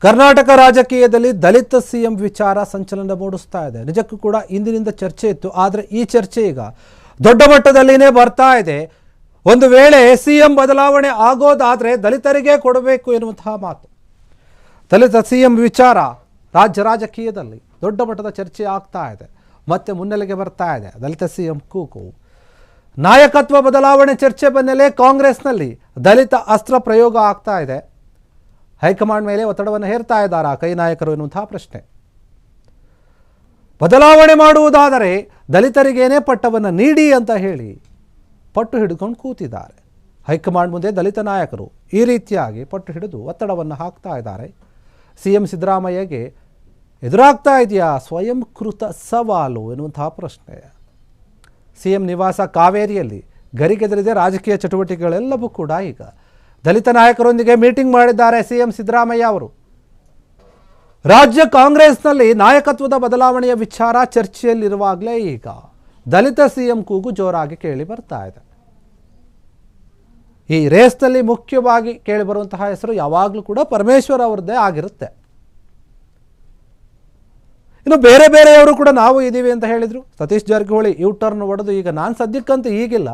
ಕರ್ನಾಟಕ ರಾಜಕೀಯದಲ್ಲಿ ದಲಿತ ಸಿಎಂ ವಿಚಾರ ಸಂಚಲನ ಮೂಡಿಸ್ತಾ ಇದೆ. ನಿಜಕ್ಕೂ ಕೂಡ ಇಂದಿನಿಂದ ಚರ್ಚೆ ಇತ್ತು, ಆದರೆ ಈ ಚರ್ಚೆ ಈಗ ದೊಡ್ಡ ಮಟ್ಟದಲ್ಲಿನೇ ಬರ್ತಾ ಇದೆ. ಒಂದು ವೇಳೆ ಸಿಎಂ ಬದಲಾವಣೆ ಆಗೋದಾದರೆ ದಲಿತರಿಗೆ ಕೊಡಬೇಕು ಎನ್ನುವಂತಹ ಮಾತು. ದಲಿತ ಸಿಎಂ ವಿಚಾರ ರಾಜ್ಯ ರಾಜಕೀಯದಲ್ಲಿ ದೊಡ್ಡ ಮಟ್ಟದ ಚರ್ಚೆ ಆಗ್ತಾ ಇದೆ, ಮತ್ತೆ ಮುನ್ನೆಲೆಗೆ ಬರ್ತಾ ಇದೆ. ದಲಿತ ಸಿಎಂ ಕೂಗು, ನಾಯಕತ್ವ ಬದಲಾವಣೆ ಚರ್ಚೆ ಬೆನ್ನಲ್ಲೇ ಕಾಂಗ್ರೆಸ್ನಲ್ಲಿ ದಲಿತ ಅಸ್ತ್ರ ಪ್ರಯೋಗ ಆಗ್ತಾ ಇದೆ. ಹೈಕಮಾಂಡ್ ಮೇಲೆ ಒತ್ತಡವನ್ನು ಹೇರ್ತಾ ಇದ್ದಾರಾ ಕೈ ನಾಯಕರು ಎನ್ನುವಂತಹ ಪ್ರಶ್ನೆ. ಬದಲಾವಣೆ ಮಾಡುವುದಾದರೆ ದಲಿತರಿಗೇನೆ ಪಟ್ಟವನ್ನು ನೀಡಿ ಅಂತ ಹೇಳಿ ಪಟ್ಟು ಹಿಡಿದುಕೊಂಡು ಕೂತಿದ್ದಾರೆ. ಹೈಕಮಾಂಡ್ ಮುಂದೆ ದಲಿತ ನಾಯಕರು ಈ ರೀತಿಯಾಗಿ ಪಟ್ಟು ಹಿಡಿದು ಒತ್ತಡವನ್ನು ಹಾಕ್ತಾ ಇದ್ದಾರೆ. ಸಿಎಂ ಸಿದ್ದರಾಮಯ್ಯಗೆ ಎದುರಾಗ್ತಾ ಇದೆಯಾ ಸ್ವಯಂಕೃತ ಸವಾಲು ಎನ್ನುವಂತಹ ಪ್ರಶ್ನೆ. ಸಿಎಂ ನಿವಾಸ ಕಾವೇರಿಯಲ್ಲಿ ಗರಿಗೆದರಿದೆ ರಾಜಕೀಯ ಚಟುವಟಿಕೆಗಳೆಲ್ಲವೂ ಕೂಡ. ಈಗ ದಲಿತ ನಾಯಕರೊಂದಿಗೆ ಮೀಟಿಂಗ್ ಮಾಡಿದ್ದಾರೆ ಸಿಎಂ ಸಿದ್ದರಾಮಯ್ಯ ಅವರು. ರಾಜ್ಯ ಕಾಂಗ್ರೆಸ್ನಲ್ಲಿ ನಾಯಕತ್ವದ ಬದಲಾವಣೆಯ ವಿಚಾರ ಚರ್ಚೆಯಲ್ಲಿರುವಾಗಲೇ ಈಗ ದಲಿತ ಸಿಎಂ ಕೂಗು ಜೋರಾಗಿ ಕೇಳಿ ಬರ್ತಾ ಇದೆ. ಈ ರೇಸ್ನಲ್ಲಿ ಮುಖ್ಯವಾಗಿ ಕೇಳಿ ಬರುವಂತಹ ಹೆಸರು ಯಾವಾಗಲೂ ಕೂಡ ಪರಮೇಶ್ವರ್ ಅವರದ್ದೇ ಆಗಿರುತ್ತೆ. ಇನ್ನು ಬೇರೆ ಬೇರೆಯವರು ಕೂಡ ನಾವು ಇದ್ದೀವಿ ಅಂತ ಹೇಳಿದರು. ಸತೀಶ್ ಜಾರಕಿಹೊಳಿ ಯೂ ಟರ್ನ್ ಹೊಡೆದು ಈಗ ನಾನು ಸದ್ಯಕ್ಕಂತೂ ಈಗಿಲ್ಲ,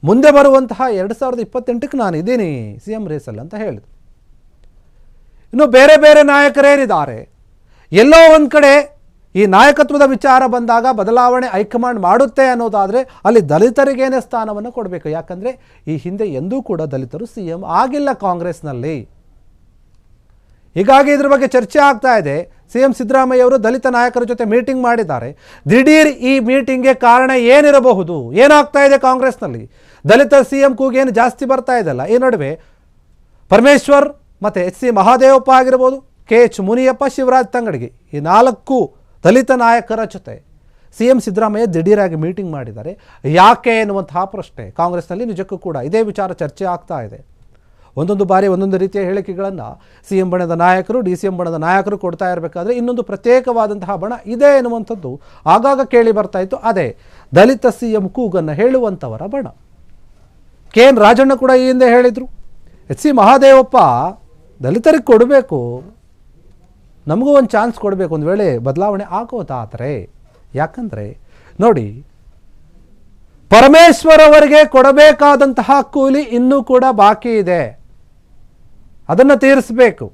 ಮುಂದೆ ಬರುವಂತಹ 2028ಕ್ಕೆ ನಾನು ಇದ್ದೀನಿ ಸಿಎಂ ರೇಸಲ್ಲಿ ಅಂತ ಹೇಳಿದ್ರು. ಇನ್ನು ಬೇರೆ ಬೇರೆ ನಾಯಕರೇನಿದ್ದಾರೆ, ಎಲ್ಲೋ ಒಂದು ಕಡೆ ಈ ನಾಯಕತ್ವದ ವಿಚಾರ ಬಂದಾಗ ಬದಲಾವಣೆ ಹೈಕಮಾಂಡ್ ಮಾಡುತ್ತೆ ಅನ್ನೋದಾದರೆ ಅಲ್ಲಿ ದಲಿತರಿಗೇನೆ ಸ್ಥಾನವನ್ನು ಕೊಡಬೇಕು. ಯಾಕಂದರೆ ಈ ಹಿಂದೆ ಎಂದೂ ಕೂಡ ದಲಿತರು ಸಿಎಂ ಆಗಿಲ್ಲ ಕಾಂಗ್ರೆಸ್ನಲ್ಲಿ. ಹೀಗಾಗಿ ಇದ್ರ ಬಗ್ಗೆ ಚರ್ಚೆ ಆಗ್ತಾ ಇದೆ. ಸಿಎಂ ಸಿದ್ದರಾಮಯ್ಯ ಅವರು ದಲಿತ ನಾಯಕರ ಜೊತೆ ಮೀಟಿಂಗ್ ಮಾಡಿದ್ದಾರೆ. ದಿಢೀರ್ ಈ ಮೀಟಿಂಗ್ಗೆ ಕಾರಣ ಏನಿರಬಹುದು, ಏನಾಗ್ತಾ ಇದೆ ಕಾಂಗ್ರೆಸ್ನಲ್ಲಿ? ದಲಿತ ಸಿಎಂ ಕೂಗೇನು ಜಾಸ್ತಿ ಬರ್ತಾ ಇದೆಯಲ್ಲ, ಈ ನಡುವೆ ಪರಮೇಶ್ವರ್ ಮತ್ತು ಎಚ್.ಸಿ. ಮಹಾದೇವಪ್ಪ ಆಗಿರ್ಬೋದು, ಕೆ.ಎಚ್. ಮುನಿಯಪ್ಪ, ಶಿವರಾಜ್ ತಂಗಡಗಿ, ಈ 4 ದಲಿತ ನಾಯಕರ ಜೊತೆ ಸಿಎಂ ಸಿದ್ದರಾಮಯ್ಯ ದಿಢೀರಾಗಿ ಮೀಟಿಂಗ್ ಮಾಡಿದ್ದಾರೆ. ಯಾಕೆ ಎನ್ನುವಂತಹ ಪ್ರಶ್ನೆ ಕಾಂಗ್ರೆಸ್ನಲ್ಲಿ ನಿಜಕ್ಕೂ ಕೂಡ ಇದೇ ವಿಚಾರ ಚರ್ಚೆ ಆಗ್ತಾ ಇದೆ. ಒಂದೊಂದು ಬಾರಿ ಒಂದೊಂದು ರೀತಿಯ ಹೇಳಿಕೆಗಳನ್ನು ಸಿಎಂ ಬಣದ ನಾಯಕರು, ಡಿ.ಸಿ.ಎಂ ಬಣದ ನಾಯಕರು ಕೊಡ್ತಾ ಇರಬೇಕಾದ್ರೆ ಇನ್ನೊಂದು ಪ್ರತ್ಯೇಕವಾದಂತಹ ಬಣ ಇದೆ ಎನ್ನುವಂಥದ್ದು ಆಗಾಗ ಕೇಳಿ ಬರ್ತಾ ಇತ್ತು. ಅದೇ ದಲಿತ ಸಿಎಂ ಕೂಗನ್ನು ಹೇಳುವಂಥವರ ಬಣ. ಕೆ.ಎನ್. ರಾಜಣ್ಣ ಕೂಡ ಈ ಹಿಂದೆ ಹೇಳಿದರು, ಎಚ್.ಸಿ. ಮಹಾದೇವಪ್ಪ ದಲಿತರಿಗೆ ಕೊಡಬೇಕು, ನಮಗೂ ಒಂದು ಚಾನ್ಸ್ ಕೊಡಬೇಕು ಒಂದು ವೇಳೆ ಬದಲಾವಣೆ ಆಗೋದಾದರೆ. ಯಾಕಂದರೆ ನೋಡಿ, ಪರಮೇಶ್ವರ್ ಅವರಿಗೆ ಕೊಡಬೇಕಾದಂತಹ ಕೂಲಿ ಇನ್ನೂ ಕೂಡ ಬಾಕಿ ಇದೆ, ಅದನ್ನು ತೀರಿಸಬೇಕು.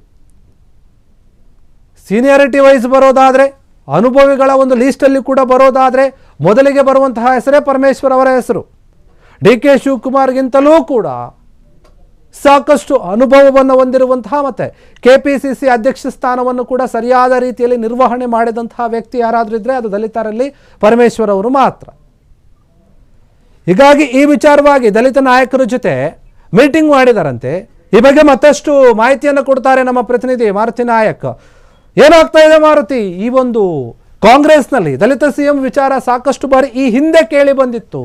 ಸೀನಿಯಾರಿಟಿ ವೈಸ್ ಬರೋದಾದರೆ, ಅನುಭವಿಗಳ ಒಂದು ಲೀಸ್ಟಲ್ಲಿ ಕೂಡ ಬರೋದಾದರೆ ಮೊದಲಿಗೆ ಬರುವಂತಹ ಹೆಸರೇ ಪರಮೇಶ್ವರ್ ಅವರ ಹೆಸರು. ಡಿ.ಕೆ. ಶಿವಕುಮಾರ್ಗಿಂತಲೂ ಕೂಡ ಸಾಕಷ್ಟು ಅನುಭವವನ್ನು ಹೊಂದಿರುವಂತಹ ಮತ್ತು KPCC ಅಧ್ಯಕ್ಷ ಸ್ಥಾನವನ್ನು ಕೂಡ ಸರಿಯಾದ ರೀತಿಯಲ್ಲಿ ನಿರ್ವಹಣೆ ಮಾಡಿದಂತಹ ವ್ಯಕ್ತಿ ಯಾರಾದರೂ ಇದ್ದರೆ ಅದು ದಲಿತರಲ್ಲಿ ಪರಮೇಶ್ವರ್ ಅವರು ಮಾತ್ರ. ಹೀಗಾಗಿ ಈ ವಿಚಾರವಾಗಿ ದಲಿತ ನಾಯಕರ ಜೊತೆ ಮೀಟಿಂಗ್ ಮಾಡಿದಾರಂತೆ. ಈ ಬಗ್ಗೆ ಮತ್ತಷ್ಟು ಮಾಹಿತಿಯನ್ನು ಕೊಡ್ತಾರೆ ನಮ್ಮ ಪ್ರತಿನಿಧಿ ಮಾರುತಿ ನಾಯಕ್. ಏನಾಗ್ತಾ ಇದೆ ಮಾರುತಿ, ಈ ಒಂದು ಕಾಂಗ್ರೆಸ್ನಲ್ಲಿ ದಲಿತ ಸಿಎಂ ವಿಚಾರ ಸಾಕಷ್ಟು ಬಾರಿ ಈ ಹಿಂದೆ ಕೇಳಿ ಬಂದಿತ್ತು,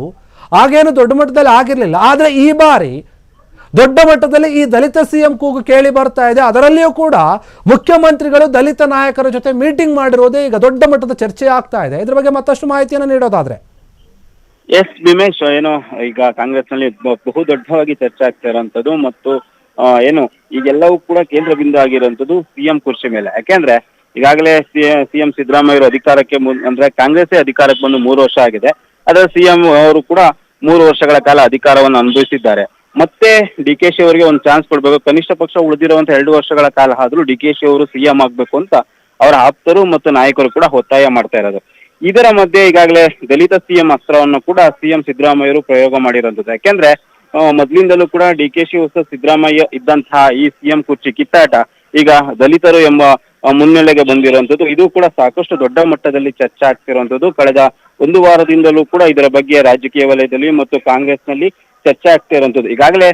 ಆಗೇನು ದೊಡ್ಡ ಮಟ್ಟದಲ್ಲಿ ಆಗಿರಲಿಲ್ಲ. ಆದರೆ ಈ ಬಾರಿ ದೊಡ್ಡ ಮಟ್ಟದಲ್ಲಿ ಈ ದಲಿತ ಸಿಎಂ ಕೂಗು ಕೇಳಿ ಬರ್ತಾ ಇದೆ. ಅದರಲ್ಲಿಯೂ ಕೂಡ ಮುಖ್ಯಮಂತ್ರಿಗಳು ದಲಿತ ನಾಯಕರ ಜೊತೆ ಮೀಟಿಂಗ್ ಮಾಡಿರೋದೇ ಈಗ ದೊಡ್ಡ ಮಟ್ಟದ ಚರ್ಚೆ ಆಗ್ತಾ ಇದೆ. ಇದ್ರ ಬಗ್ಗೆ ಮತ್ತಷ್ಟು ಮಾಹಿತಿಯನ್ನು ನೀಡೋದಾದ್ರೆ. ಎಸ್ ಭೀಮೇಶ್, ಏನು ಈಗ ಕಾಂಗ್ರೆಸ್ನಲ್ಲಿ ಬಹು ದೊಡ್ಡವಾಗಿ ಚರ್ಚೆ ಆಗ್ತಾ ಇರೋಂಥದ್ದು ಮತ್ತು ಏನು ಈಗೆಲ್ಲವೂ ಕೂಡ ಕೇಂದ್ರ ಬಿಂದು ಆಗಿರುವಂಥದ್ದು ಸಿಎಂ ಕುರ್ಚಿ ಮೇಲೆ. ಯಾಕೆಂದ್ರೆ ಈಗಾಗಲೇ ಸಿಎಂ ಸಿದ್ದರಾಮಯ್ಯ ಅವರು ಅಧಿಕಾರಕ್ಕೆ ಅಂದ್ರೆ ಕಾಂಗ್ರೆಸ್ಸೇ ಅಧಿಕಾರಕ್ಕೆ ಬಂದು 3 ವರ್ಷ ಆಗಿದೆ. ಆದರೆ ಸಿಎಂ ಅವರು ಕೂಡ 3 ವರ್ಷಗಳ ಕಾಲ ಅಧಿಕಾರವನ್ನು ಅನುಭವಿಸಿದ್ದಾರೆ. ಮತ್ತೆ ಡಿ.ಕೆ.ಶಿ ಅವರಿಗೆ ಒಂದು ಚಾನ್ಸ್ ಕೊಡಬೇಕು, ಕನಿಷ್ಠ ಪಕ್ಷ ಉಳಿದಿರುವಂತ 2 ವರ್ಷಗಳ ಕಾಲ ಆದ್ರೂ ಡಿ.ಕೆ.ಶಿ ಅವರು ಸಿಎಂ ಆಗ್ಬೇಕು ಅಂತ ಅವರ ಆಪ್ತರು ಮತ್ತು ನಾಯಕರು ಕೂಡ ಒತ್ತಾಯ ಮಾಡ್ತಾ ಇರೋದು. ಇದರ ಮಧ್ಯೆ ಈಗಾಗಲೇ ದಲಿತ ಸಿಎಂ ಅಸ್ತ್ರವನ್ನು ಕೂಡ ಸಿಎಂ ಸಿದ್ದರಾಮಯ್ಯರು ಪ್ರಯೋಗ ಮಾಡಿರುವಂಥದ್ದು. ಯಾಕೆಂದ್ರೆ ಮೊದಲಿಂದಲೂ ಕೂಡ ಡಿ.ಕೆ.ಶಿ ವರ್ಸಸ್ ಸಿದ್ದರಾಮಯ್ಯ ಇದ್ದಂತಹ ಈ ಸಿಎಂ ಕುರ್ಚಿ ಕಿತ್ತಾಟ ಈಗ ದಲಿತರು ಎಂಬ ಮುನ್ನೆಲೆಗೆ ಬಂದಿರುವಂಥದ್ದು. ಇದು ಕೂಡ ಸಾಕಷ್ಟು ದೊಡ್ಡ ಮಟ್ಟದಲ್ಲಿ ಚರ್ಚೆ ಆಗ್ತಿರುವಂಥದ್ದು. ಕಳೆದ 1 ವಾರದಿಂದಲೂ ಕೂಡ ಇದರ ಬಗ್ಗೆ ರಾಜಕೀಯ ವಲಯದಲ್ಲಿ ಮತ್ತು ಕಾಂಗ್ರೆಸ್ನಲ್ಲಿ ಚರ್ಚೆ ಆಗ್ತಾ ಇರುವಂಥದ್ದು. ಈಗಾಗಲೇ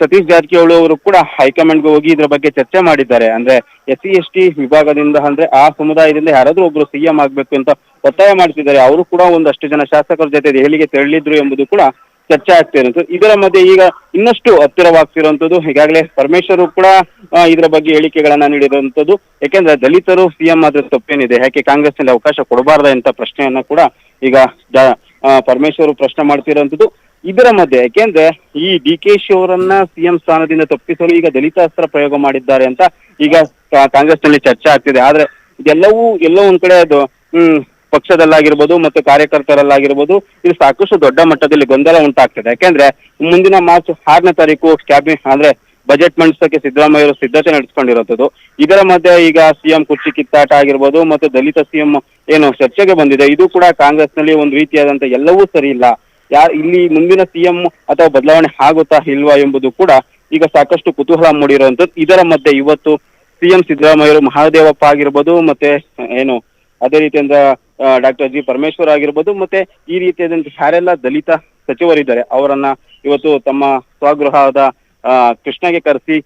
ಸತೀಶ್ ಜಾರಕಿಹೊಳಿ ಅವರು ಕೂಡ ಹೈಕಮಾಂಡ್ಗೆ ಹೋಗಿ ಇದರ ಬಗ್ಗೆ ಚರ್ಚೆ ಮಾಡಿದ್ದಾರೆ. ಅಂದ್ರೆ SC/ST ವಿಭಾಗದಿಂದ ಅಂದ್ರೆ ಆ ಸಮುದಾಯದಿಂದ ಯಾರಾದ್ರೂ ಒಬ್ರು ಸಿಎಂ ಆಗ್ಬೇಕು ಅಂತ ಒತ್ತಾಯ ಮಾಡ್ತಿದ್ದಾರೆ. ಅವರು ಕೂಡ ಒಂದಷ್ಟು ಜನ ಶಾಸಕರ ಜೊತೆ ದೆಹಲಿಗೆ ತೆರಳಿದ್ರು ಎಂಬುದು ಕೂಡ ಚರ್ಚೆ ಆಗ್ತಾ ಇರುವಂಥದ್ದು. ಇದರ ಮಧ್ಯೆ ಈಗ ಇನ್ನಷ್ಟು ಹತ್ತಿರವಾಗ್ತಿರುವಂಥದ್ದು. ಈಗಾಗಲೇ ಪರಮೇಶ್ವರ್ ಕೂಡ ಇದರ ಬಗ್ಗೆ ಹೇಳಿಕೆಗಳನ್ನ ನೀಡಿರುವಂಥದ್ದು. ಯಾಕೆಂದ್ರೆ ದಲಿತರು ಸಿಎಂ ಆದ್ರೆ ತಪ್ಪೇನಿದೆ, ಯಾಕೆ ಕಾಂಗ್ರೆಸ್ನಲ್ಲಿ ಅವಕಾಶ ಕೊಡಬಾರ್ದ ಅಂತ ಪ್ರಶ್ನೆಯನ್ನ ಕೂಡ ಈಗ ಪರಮೇಶ್ವರ್ ಪ್ರಶ್ನೆ ಮಾಡ್ತಿರುವಂಥದ್ದು. ಇದರ ಮಧ್ಯೆ ಯಾಕೆಂದ್ರೆ ಈ ಡಿ.ಕೆ.ಶಿ ಅವರನ್ನ ಸಿಎಂ ಸ್ಥಾನದಿಂದ ತಪ್ಪಿಸಲು ಈಗ ದಲಿತಾಸ್ತ್ರ ಪ್ರಯೋಗ ಮಾಡಿದ್ದಾರೆ ಅಂತ ಈಗ ಕಾಂಗ್ರೆಸ್ ನಲ್ಲಿ ಚರ್ಚೆ ಆಗ್ತಿದೆ. ಆದ್ರೆ ಇದೆಲ್ಲವೂ ಎಲ್ಲೋ ಒಂದ್ ಕಡೆ ಅದು ಪಕ್ಷದಲ್ಲಾಗಿರ್ಬೋದು ಮತ್ತು ಕಾರ್ಯಕರ್ತರಲ್ಲಾಗಿರ್ಬೋದು ಇದು ಸಾಕಷ್ಟು ದೊಡ್ಡ ಮಟ್ಟದಲ್ಲಿ ಗೊಂದಲ ಉಂಟಾಗ್ತದೆ. ಯಾಕೆಂದ್ರೆ ಮುಂದಿನ ಮಾರ್ಚ್ 6ನೇ ತಾರೀಕು ಕ್ಯಾಬಿನೆಟ್ ಅಂದ್ರೆ ಬಜೆಟ್ ಮಂಡಿಸೋಕೆ ಸಿದ್ದರಾಮಯ್ಯ ಅವರು ಸಿದ್ಧತೆ ನಡೆಸ್ಕೊಂಡಿರುವಂತದ್ದು. ಇದರ ಮಧ್ಯೆ ಈಗ ಸಿಎಂ ಕುರ್ಚಿ ಕಿತ್ತಾಟ ಆಗಿರ್ಬೋದು ಮತ್ತು ದಲಿತ ಸಿಎಂ ಏನು ಚರ್ಚೆಗೆ ಬಂದಿದೆ, ಇದು ಕೂಡ ಕಾಂಗ್ರೆಸ್ ನಲ್ಲಿ ಒಂದು ರೀತಿಯಾದಂತ ಎಲ್ಲವೂ ಸರಿ ಇಲ್ಲ. ಇಲ್ಲಿ ಮುಂದಿನ ಸಿಎಂ ಅಥವಾ ಬದಲಾವಣೆ ಆಗುತ್ತಾ ಇಲ್ವಾ ಎಂಬುದು ಕೂಡ ಈಗ ಸಾಕಷ್ಟು ಕುತೂಹಲ ಮೂಡಿರುವಂತದ್ದು. ಇದರ ಮಧ್ಯೆ ಇವತ್ತು ಸಿಎಂ ಸಿದ್ದರಾಮಯ್ಯರು ಮಹಾದೇವಪ್ಪ ಆಗಿರ್ಬೋದು ಮತ್ತೆ ಏನು ಅದೇ ರೀತಿಯಿಂದ ಡಾಕ್ಟರ್ ಜಿ ಪರಮೇಶ್ವರ್ ಆಗಿರ್ಬೋದು ಮತ್ತೆ ಈ ರೀತಿಯಾದಂತ ಯಾರೆಲ್ಲ ದಲಿತ ಸಚಿವರಿದ್ದಾರೆ ಅವರನ್ನ ಇವತ್ತು ತಮ್ಮ ಸ್ವಗೃಹದ ಕೃಷ್ಣಗೆ ಕರೆಸಿ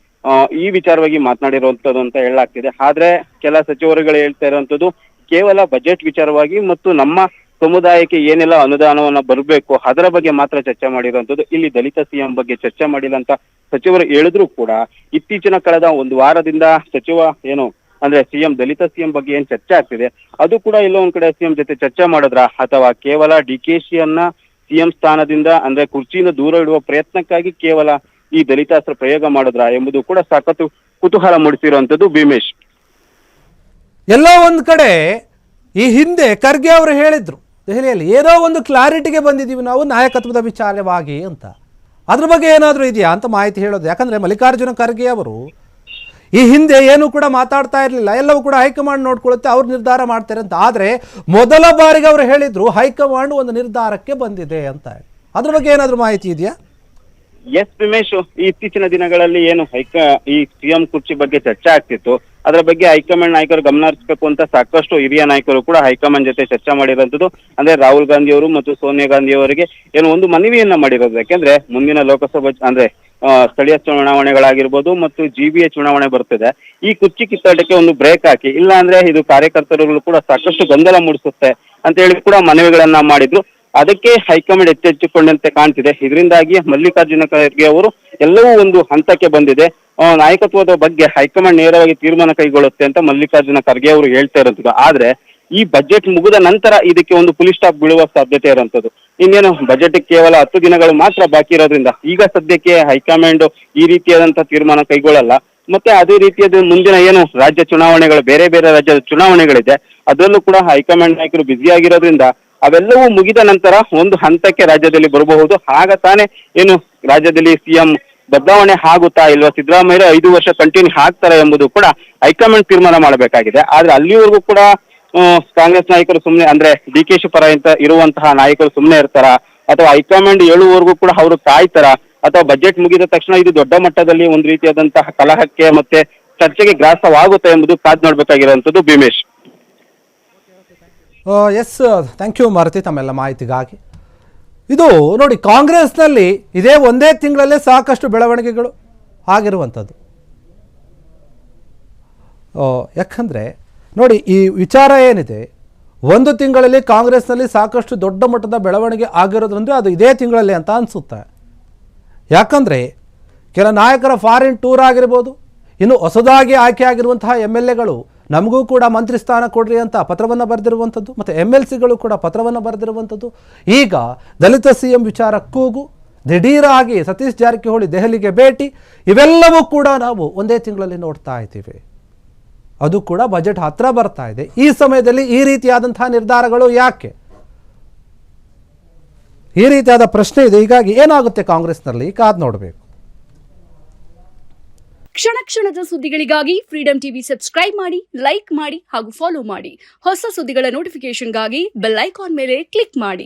ಈ ವಿಚಾರವಾಗಿ ಮಾತನಾಡಿರುವಂತದ್ದು ಅಂತ ಹೇಳಲಾಗ್ತಿದೆ. ಆದ್ರೆ ಕೆಲ ಸಚಿವರುಗಳು ಹೇಳ್ತಾ ಇರುವಂತದ್ದು ಕೇವಲ ಬಜೆಟ್ ವಿಚಾರವಾಗಿ ಮತ್ತು ನಮ್ಮ ಸಮುದಾಯಕ್ಕೆ ಏನೆಲ್ಲ ಅನುದಾನವನ್ನ ಬರಬೇಕು ಅದರ ಬಗ್ಗೆ ಮಾತ್ರ ಚರ್ಚೆ ಮಾಡಿರುವಂತದ್ದು. ಇಲ್ಲಿ ದಲಿತ ಸಿಎಂ ಬಗ್ಗೆ ಚರ್ಚೆ ಮಾಡಿಲ್ಲ ಅಂತ ಸಚಿವರು ಹೇಳಿದ್ರು ಕೂಡ ಇತ್ತೀಚಿನ ಕಳೆದ ಒಂದು ವಾರದಿಂದ ಸಚಿವ ಏನು ಅಂದ್ರೆ ಸಿಎಂ ದಲಿತ ಸಿಎಂ ಬಗ್ಗೆ ಏನ್ ಚರ್ಚೆ ಆಗ್ತಿದೆ ಅದು ಕೂಡ ಎಲ್ಲೋ ಒಂದ್ ಕಡೆ ಸಿಎಂ ಜೊತೆ ಚರ್ಚೆ ಮಾಡಿದ್ರ ಅಥವಾ ಕೇವಲ ಡಿ.ಕೆ.ಶಿ ಯನ್ನ ಸಿಎಂ ಸ್ಥಾನದಿಂದ ಅಂದ್ರೆ ಕುರ್ಚಿಯಿಂದ ದೂರ ಇಡುವ ಪ್ರಯತ್ನಕ್ಕಾಗಿ ಕೇವಲ ಈ ದಲಿತಾಸ್ತ್ರ ಪ್ರಯೋಗ ಮಾಡಿದ್ರ ಎಂಬುದು ಕೂಡ ಸಾಕಷ್ಟು ಕುತೂಹಲ ಮೂಡಿಸಿರುವಂತದ್ದು ಭೀಮೇಶ್. ಎಲ್ಲೋ ಒಂದು ಕಡೆ ಈ ಹಿಂದೆ ಖರ್ಗೆ ಅವರು ಹೇಳಿದ್ರು ದೆಹಲಿಯಲ್ಲಿ ಏನೋ ಒಂದು ಕ್ಲಾರಿಟಿಗೆ ಬಂದಿದ್ದೀವಿ ನಾವು ನಾಯಕತ್ವದ ವಿಚಾರವಾಗಿ ಅಂತ. ಅದ್ರ ಬಗ್ಗೆ ಏನಾದರೂ ಇದೆಯಾ ಅಂತ ಮಾಹಿತಿ ಹೇಳೋದು. ಯಾಕಂದ್ರೆ ಮಲ್ಲಿಕಾರ್ಜುನ ಖರ್ಗೆ ಅವರು ಈ ಹಿಂದೆ ಏನು ಕೂಡ ಮಾತಾಡ್ತಾ ಇರಲಿಲ್ಲ, ಎಲ್ಲವೂ ಕೂಡ ಹೈಕಮಾಂಡ್ ನೋಡ್ಕೊಳ್ಳುತ್ತೆ, ಅವ್ರು ನಿರ್ಧಾರ ಮಾಡ್ತಾರೆ ಅಂತ. ಆದರೆ ಮೊದಲ ಬಾರಿಗೆ ಅವರು ಹೇಳಿದ್ರು ಹೈಕಮಾಂಡ್ ಒಂದು ನಿರ್ಧಾರಕ್ಕೆ ಬಂದಿದೆ ಅಂತ. ಅದ್ರ ಬಗ್ಗೆ ಏನಾದರೂ ಮಾಹಿತಿ ಇದೆಯಾ? ಎಸ್ ಭೀಮೇಶ್, ಈ ಇತ್ತೀಚಿನ ದಿನಗಳಲ್ಲಿ ಏನು ಈ ಸಿಎಂ ಕುರ್ಚಿ ಬಗ್ಗೆ ಚರ್ಚೆ ಆಗ್ತಿತ್ತು, ಅದರ ಬಗ್ಗೆ ಹೈಕಮಾಂಡ್ ನಾಯಕರು ಗಮನ ಹರಿಸಬೇಕು ಅಂತ ಸಾಕಷ್ಟು ಹಿರಿಯ ನಾಯಕರು ಕೂಡ ಹೈಕಮಾಂಡ್ ಜೊತೆ ಚರ್ಚೆ ಮಾಡಿರುವಂತದ್ದು. ಅಂದ್ರೆ ರಾಹುಲ್ ಗಾಂಧಿ ಅವರು ಮತ್ತು ಸೋನಿಯಾ ಗಾಂಧಿ ಅವರಿಗೆ ಏನು ಒಂದು ಮನವಿಯನ್ನ ಮಾಡಿರೋದು. ಯಾಕೆಂದ್ರೆ ಮುಂದಿನ ಲೋಕಸಭಾ ಅಂದ್ರೆ ಸ್ಥಳೀಯ ಚುನಾವಣೆಗಳಾಗಿರ್ಬೋದು ಮತ್ತು ಜಿಬಿಎ ಚುನಾವಣೆ ಬರ್ತದೆ, ಈ ಕುರ್ಚಿ ಕಿತ್ತಾಟಕ್ಕೆ ಒಂದು ಬ್ರೇಕ್ ಹಾಕಿ, ಇಲ್ಲ ಅಂದ್ರೆ ಇದು ಕಾರ್ಯಕರ್ತರುಗಳು ಕೂಡ ಸಾಕಷ್ಟು ಗೊಂದಲ ಮೂಡಿಸುತ್ತೆ ಅಂತ ಹೇಳಿ ಕೂಡ ಮನವಿಗಳನ್ನ ಮಾಡಿದ್ರು. ಅದಕ್ಕೆ ಹೈಕಮಾಂಡ್ ಎಚ್ಚೆತ್ತುಕೊಂಡಂತೆ ಕಾಣ್ತಿದೆ. ಇದರಿಂದಾಗಿ ಮಲ್ಲಿಕಾರ್ಜುನ ಖರ್ಗೆ ಅವರು ಎಲ್ಲವೂ ಒಂದು ಹಂತಕ್ಕೆ ಬಂದಿದೆ, ನಾಯಕತ್ವದ ಬಗ್ಗೆ ಹೈಕಮಾಂಡ್ ನೇರವಾಗಿ ತೀರ್ಮಾನ ಕೈಗೊಳ್ಳುತ್ತೆ ಅಂತ ಮಲ್ಲಿಕಾರ್ಜುನ ಖರ್ಗೆ ಅವರು ಹೇಳ್ತಾ ಇರುವಂತದ್ದು. ಆದ್ರೆ ಈ ಬಜೆಟ್ ಮುಗಿದ ನಂತರ ಇದಕ್ಕೆ ಒಂದು ಫುಲ್ ಸ್ಟಾಪ್ ಬೀಳುವ ಸಾಧ್ಯತೆ ಇರುವಂತದ್ದು. ಇನ್ನೇನು ಬಜೆಟ್ ಕೇವಲ 10 ದಿನಗಳು ಮಾತ್ರ ಬಾಕಿ ಇರೋದ್ರಿಂದ ಈಗ ಸದ್ಯಕ್ಕೆ ಹೈಕಮಾಂಡ್ ಈ ರೀತಿಯಾದಂತಹ ತೀರ್ಮಾನ ಕೈಗೊಳ್ಳಲ್ಲ. ಮತ್ತೆ ಅದೇ ರೀತಿಯಾದ ಮುಂದಿನ ಏನು ರಾಜ್ಯ ಚುನಾವಣೆಗಳು, ಬೇರೆ ಬೇರೆ ರಾಜ್ಯದ ಚುನಾವಣೆಗಳಿದೆ, ಅದರಲ್ಲೂ ಕೂಡ ಹೈಕಮಾಂಡ್ ನಾಯಕರು ಬ್ಯುಸಿ ಆಗಿರೋದ್ರಿಂದ ಅವೆಲ್ಲವೂ ಮುಗಿದ ನಂತರ ಒಂದು ಹಂತಕ್ಕೆ ರಾಜ್ಯದಲ್ಲಿ ಬರಬಹುದು. ಆಗ ತಾನೇ ಏನು ರಾಜ್ಯದಲ್ಲಿ ಸಿಎಂ ಬದಲಾವಣೆ ಆಗುತ್ತಾ ಇಲ್ವಾ, ಸಿದ್ದರಾಮಯ್ಯ 5 ವರ್ಷ ಕಂಟಿನ್ಯೂ ಆಗ್ತಾರೆ ಎಂಬುದು ಕೂಡ ಹೈಕಮಾಂಡ್ ತೀರ್ಮಾನ ಮಾಡಬೇಕಾಗಿದೆ. ಆದ್ರೆ ಅಲ್ಲಿವರೆಗೂ ಕೂಡ ಕಾಂಗ್ರೆಸ್ ನಾಯಕರು ಸುಮ್ಮನೆ ಅಂದ್ರೆ ಡಿ.ಕೆ.ಶಿ ಪರ ಇರುವಂತಹ ನಾಯಕರು ಸುಮ್ಮನೆ ಇರ್ತಾರ ಅಥವಾ ಹೈಕಮಾಂಡ್ ಹೇಳುವವರೆಗೂ ಕೂಡ ಅವರು ಕಾಯ್ತಾರ ಅಥವಾ ಬಜೆಟ್ ಮುಗಿದ ತಕ್ಷಣ ಇದು ದೊಡ್ಡ ಮಟ್ಟದಲ್ಲಿ ಒಂದು ರೀತಿಯಾದಂತಹ ಕಲಹಕ್ಕೆ ಮತ್ತೆ ಚರ್ಚೆಗೆ ಗ್ರಾಸವಾಗುತ್ತೆ ಎಂಬುದು ಕಾದ್ ನೋಡ್ಬೇಕಾಗಿರುವಂತದ್ದು Bheemesh. Yes, thank you Maruti ತಮ್ಮೆಲ್ಲ ಮಾಹಿತಿಗಾಗಿ. ಇದು ನೋಡಿ, ಕಾಂಗ್ರೆಸ್ನಲ್ಲಿ ಇದೇ ಒಂದೇ ತಿಂಗಳಲ್ಲೇ ಸಾಕಷ್ಟು ಬೆಳವಣಿಗೆಗಳು ಆಗಿರುವಂಥದ್ದು. ಯಾಕಂದರೆ ನೋಡಿ, ಈ ವಿಚಾರ ಏನಿದೆ, ಒಂದು ತಿಂಗಳಲ್ಲಿ ಕಾಂಗ್ರೆಸ್ನಲ್ಲಿ ಸಾಕಷ್ಟು ದೊಡ್ಡ ಮಟ್ಟದ ಬೆಳವಣಿಗೆ ಆಗಿರೋದ್ರಂದ್ರೆ ಅದು ಇದೇ ತಿಂಗಳಲ್ಲಿ ಅಂತ ಅನಿಸುತ್ತೆ. ಯಾಕಂದರೆ ಕೆಲ ನಾಯಕರ ಫಾರಿನ್ ಟೂರ್ ಆಗಿರ್ಬೋದು, ಇನ್ನು ಹೊಸದಾಗಿ ಆಯ್ಕೆ ಆಗಿರುವಂತಹ MLAಗಳು ನಮಗೂ ಕೂಡ ಮಂತ್ರಿ ಸ್ಥಾನ ಕೊಡ್ರಿ ಅಂತ ಪತ್ರವನ್ನು ಬರೆದಿರುವಂಥದ್ದು, ಮತ್ತು MLCಗಳು ಕೂಡ ಪತ್ರವನ್ನು ಬರೆದಿರುವಂಥದ್ದು. ಈಗ ದಲಿತ ಸಿಎಂ ವಿಚಾರ ಕೂಗು, ದಿಢೀರಾಗಿ ಸತೀಶ್ ಜಾರಕಿಹೊಳಿ ದೆಹಲಿಗೆ ಭೇಟಿ, ಇವೆಲ್ಲವೂ ಕೂಡ ನಾವು ಒಂದೇ ತಿಂಗಳಲ್ಲಿ ನೋಡ್ತಾ ಇದ್ದೀವಿ. ಅದು ಕೂಡ ಬಜೆಟ್ ಹತ್ರ ಬರ್ತಾ ಇದೆ. ಈ ಸಮಯದಲ್ಲಿ ಈ ರೀತಿಯಾದಂತಹ ನಿರ್ಧಾರಗಳು ಯಾಕೆ? ಈ ರೀತಿಯಾದ ಪ್ರಶ್ನೆ ಇದೆ. ಹೀಗಾಗಿ ಏನಾಗುತ್ತೆ ಕಾಂಗ್ರೆಸ್ನಲ್ಲಿ ಕಾದ್ ನೋಡಬೇಕು. ಕ್ಷಣ ಕ್ಷಣದ ಸುದ್ದಿಗಳಿಗಾಗಿ ಫ್ರೀಡಂ ಟಿವಿ ಸಬ್ಸ್ಕ್ರೈಬ್ ಮಾಡಿ, ಲೈಕ್ ಮಾಡಿ ಹಾಗೂ ಫಾಲೋ ಮಾಡಿ. ಹೊಸ ಸುದ್ದಿಗಳ ನೋಟಿಫಿಕೇಶನ್ಗಾಗಿ ಬೆಲ್ ಐಕಾನ್ ಮೇಲೆ ಕ್ಲಿಕ್ ಮಾಡಿ.